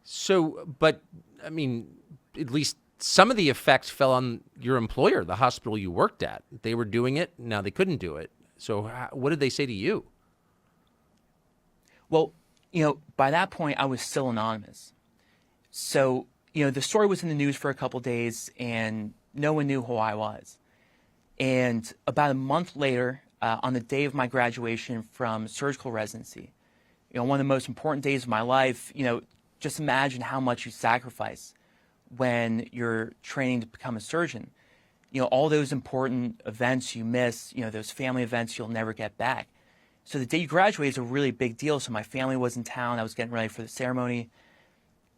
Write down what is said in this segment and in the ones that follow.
So, but I mean, at least some of the effects fell on your employer, the hospital you worked at. They were doing it. Now they couldn't do it. So what did they say to you? Well, by that point, I was still anonymous. So, the story was in the news for a couple days, and no one knew who I was. And about a month later, on the day of my graduation from surgical residency, one of the most important days of my life, just imagine how much you sacrifice when you're training to become a surgeon. All those important events you miss, those family events you'll never get back. So the day you graduate is a really big deal. So my family was in town. I was getting ready for the ceremony.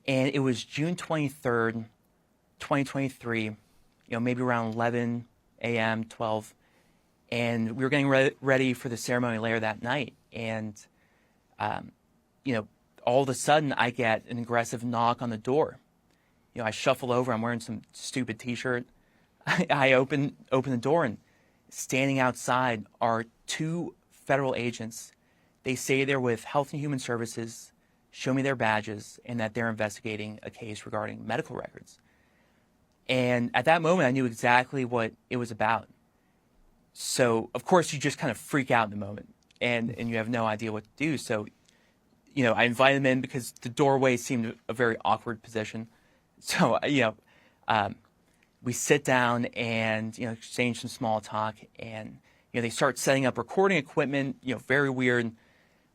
And it was June 23rd, 2023, maybe around 11 a.m., 12. And we were getting ready for the ceremony later that night. And, all of a sudden I get an aggressive knock on the door. I shuffle over. I'm wearing some stupid T-shirt. I open the door, and standing outside are two federal agents. They say they're with Health and Human Services, show me their badges, and that they're investigating a case regarding medical records. And at that moment, I knew exactly what it was about. So, of course, you just kind of freak out in the moment, and you have no idea what to do. So, I invited them in because the doorway seemed a very awkward position. So, we sit down and, exchange some small talk, and, they start setting up recording equipment, very weird.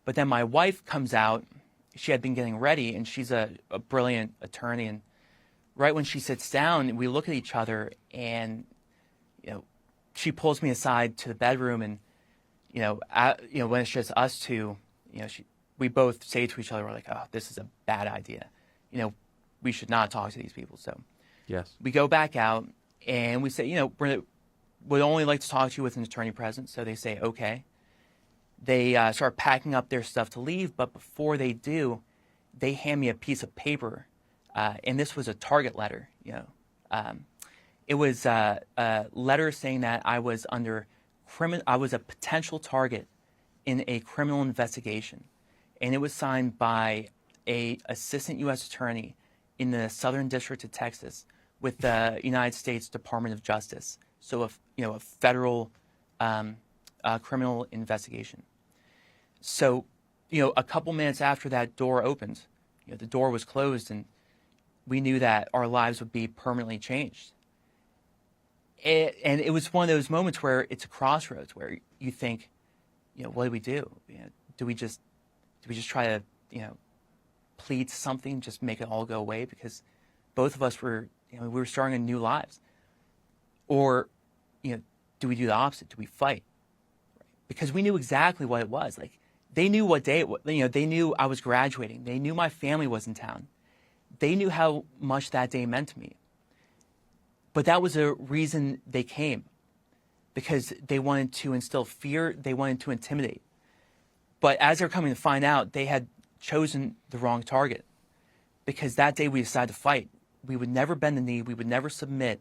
But then my wife comes out. She had been getting ready, and she's a brilliant attorney. And right when she sits down, we look at each other, and, she pulls me aside to the bedroom, and, when it's just us two, we both say to each other, we're like, oh, this is a bad idea. We should not talk to these people. So Yes. we go back out, and we say, we'd only like to talk to you with an attorney present. So they say, okay. They start packing up their stuff to leave, but before they do, they hand me a piece of paper, and this was a target letter. It was a letter saying that I was I was a potential target in a criminal investigation, and it was signed by a assistant U.S. attorney in the Southern District of Texas with the United States Department of Justice. So a federal criminal investigation. So, a couple minutes after that door opened, the door was closed, and we knew that our lives would be permanently changed. And it was one of those moments where it's a crossroads where you think, what do we do? Do we just try to, plead something, just make it all go away? Because both of us were, we were starting new lives. Or, do we do the opposite? Do we fight? Because we knew exactly what it was. Like, they knew what day it was. They knew I was graduating. They knew my family was in town. They knew how much that day meant to me. But that was a reason they came, because they wanted to instill fear. They wanted to intimidate. But as they're coming to find out, they had chosen the wrong target, because that day we decided to fight. We would never bend the knee. We would never submit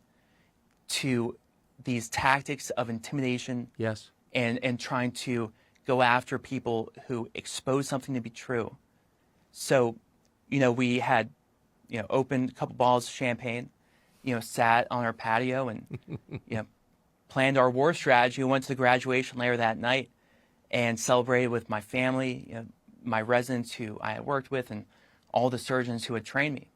to these tactics of intimidation. Yes. And trying to go after people who expose something to be true. So, we had, opened a couple bottles of champagne, sat on our patio and, planned our war strategy. We went to the graduation later that night and celebrated with my family, my residents who I had worked with, and all the surgeons who had trained me.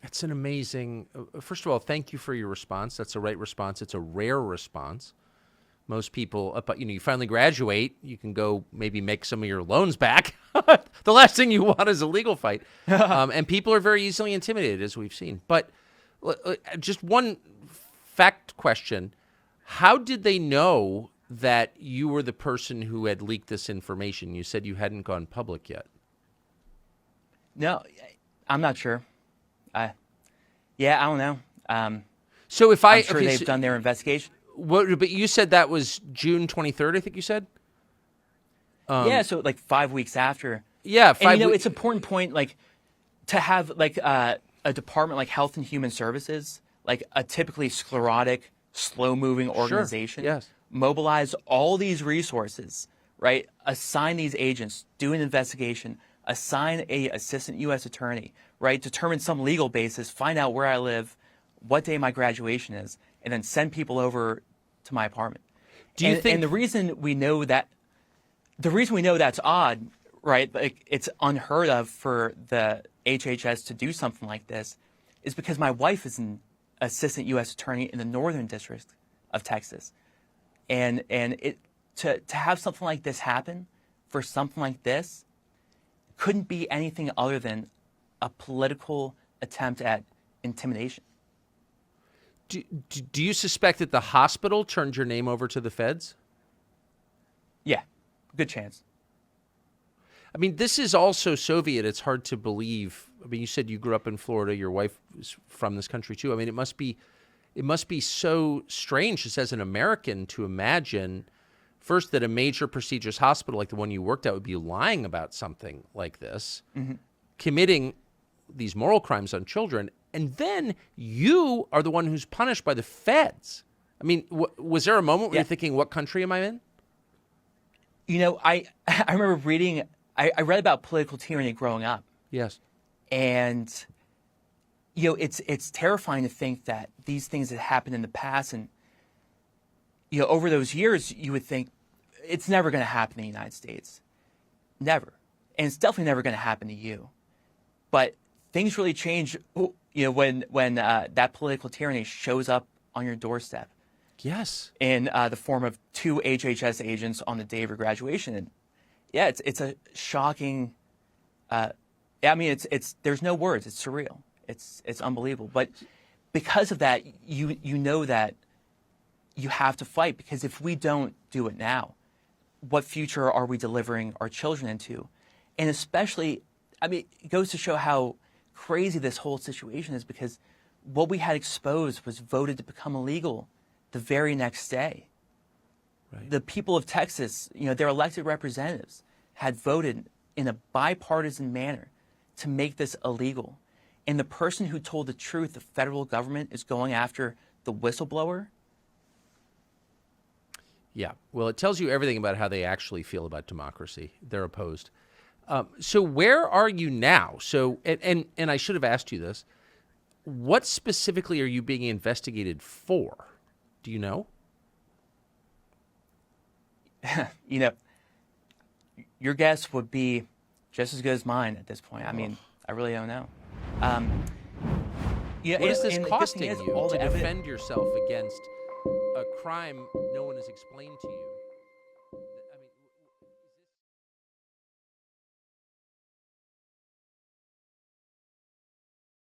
It's an amazing, first of all, thank you for your response. That's the right response. It's a rare response. Most people, you finally graduate, you can go maybe make some of your loans back. The last thing you want is a legal fight. And people are very easily intimidated, as we've seen. But just one fact question. How did they know that you were the person who had leaked this information? You said you hadn't gone public yet. No, I'm not sure. I don't know. So if I'm sure they've done their investigation. But you said that was June 23rd, I think you said? So like 5 weeks after. Yeah, and it's an important point, like, to have like a department like Health and Human Services, like a typically sclerotic, slow-moving organization, Sure. Yes. Mobilize all these resources, right? Assign these agents, do an investigation, assign a assistant U.S. attorney, right? Determine some legal basis, find out where I live, what day my graduation is, and then send people over to my apartment. Do you think? And the reason we know that's odd, right? Like it's unheard of for the HHS to do something like this, is because my wife is an assistant U.S. attorney in the Northern District of Texas, and to have something like this happen for something like this couldn't be anything other than a political attempt at intimidation. Do you suspect that the hospital turned your name over to the feds? Yeah, good chance. I mean, this is also Soviet. It's hard to believe. I mean, you said you grew up in Florida. Your wife is from this country too. I mean, it must be so strange just as an American to imagine first that a major prestigious hospital like the one you worked at would be lying about something like this, committing these moral crimes on children, and then you are the one who's punished by the feds. I mean, was there a moment where you're thinking, what country am I in? You know, I remember reading, I read about political tyranny growing up. Yes. And, you know, it's terrifying to think that these things had happened in the past. And, you know, over those years, you would think it's never going to happen in the United States. Never. And it's definitely never going to happen to you. But things really change, you know, when that political tyranny shows up on your doorstep. Yes. In the form of 2 HHS agents on the day of your graduation. And yeah, it's a shocking. I mean, it's there's no words. It's surreal. It's unbelievable. But because of that, you know that you have to fight, because if we don't do it now, what future are we delivering our children into? And especially, I mean, it goes to show how crazy this whole situation is, because what we had exposed was voted to become illegal the very next day. Right. The people of Texas, you know, their elected representatives had voted in a bipartisan manner to make this illegal. And the person who told the truth, the federal government, is going after the whistleblower. Yeah. Well, it tells you everything about how they actually feel about democracy. They're opposed. So where are you now? So, and I should have asked you this. What specifically are you being investigated for? Do you know? You know, your guess would be just as good as mine at this point. I mean, I really don't know. Yeah, what is this and costing the good thing is, you all to the evidence- defend yourself against a crime no one has explained to you?